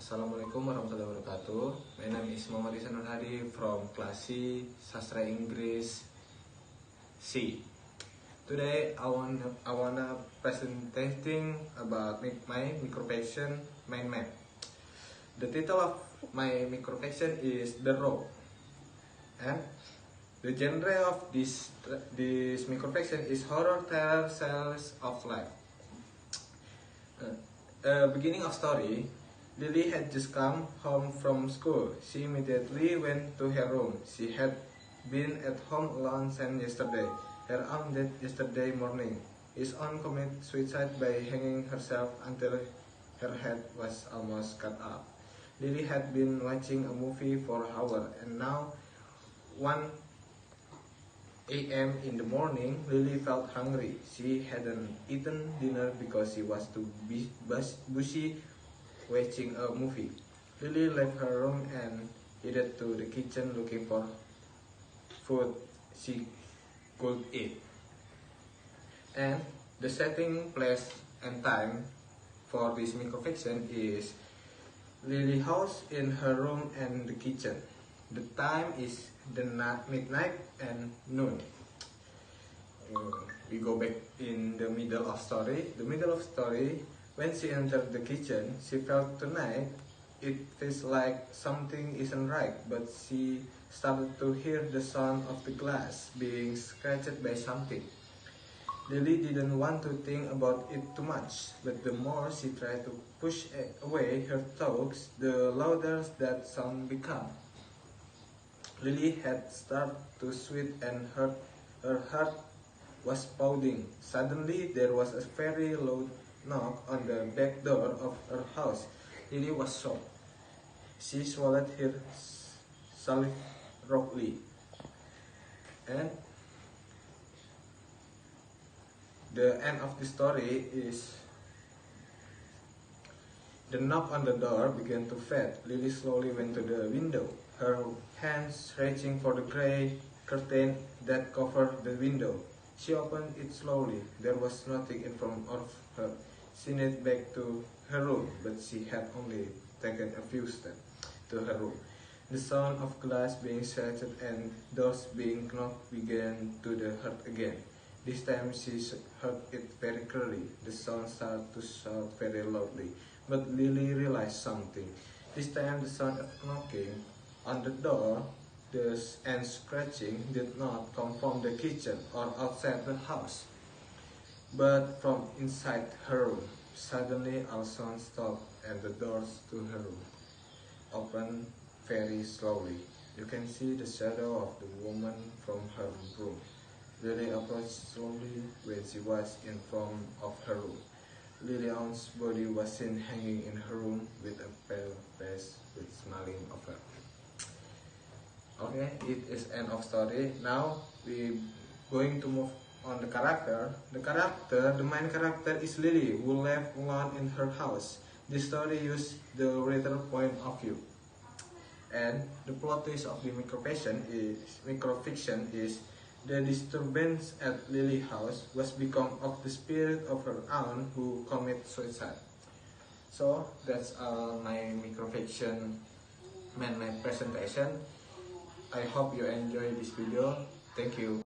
Assalamualaikum warahmatullahi wabarakatuh. My name is Muhammad Ihsanul Hadi from class C, Sastra Inggris C. Today I wanna presenting about my microfiction mind map. The title of my microfiction is The Rope, and the genre of this microfiction is horror tale slice of life. Beginning of story. Lily had just come home from school. She immediately went to her room. She had been at home alone since yesterday. Her aunt died yesterday morning. His aunt committed suicide by hanging herself until her head was almost cut off. Lily had been watching a movie for hours, and now 1 a.m. in the morning, Lily felt hungry. She hadn't eaten dinner because she was too busy watching a movie. Lily left her room and headed to the kitchen looking for food she could eat. And the setting, place, and time for this microfiction is Lily house in her room and the kitchen. The time is the midnight and noon. We go back in the middle of story. The middle of story, when she entered the kitchen, she felt tonight it feels like something isn't right, but she started to hear the sound of the glass being scratched by something. Lily didn't want to think about it too much, but the more she tried to push away her thoughts, the louder that sound became. Lily had started to sweat and her heart was pounding. Suddenly, there was a very loud knock on the back door of her house. Lily was shocked. She swallowed her saliva roughly, and the end of the story is the knock on the door began to fade. Lily slowly went to the window, her hands reaching for the gray curtain that covered the window. She opened it slowly. There was nothing in front of her. She knelt back to her room, but she had only taken a few steps to her room. The sound of glass being shattered and doors being knocked began to hurt again. This time she heard it very clearly. The sound started to shout very loudly, but Lily realized something. This time the sound of knocking on the door and scratching did not come from the kitchen or outside the house, but from inside her room. Suddenly all sound stopped and the doors to her room opened very slowly. You can see the shadow of the woman from her room. Lily approached slowly when she was in front of her room. Lilian's body was seen hanging in her room with a pale face with smiling of her. Okay, it is end of story. Now we going to move on the character. The main character is Lily, who left alone in her house. This story uses the writer point of view. And the plot twist of the microfiction is the disturbance at Lily's house was become of the spirit of her aunt who committed suicide. So that's my microfiction man-made presentation. I hope you enjoy this video. Thank you.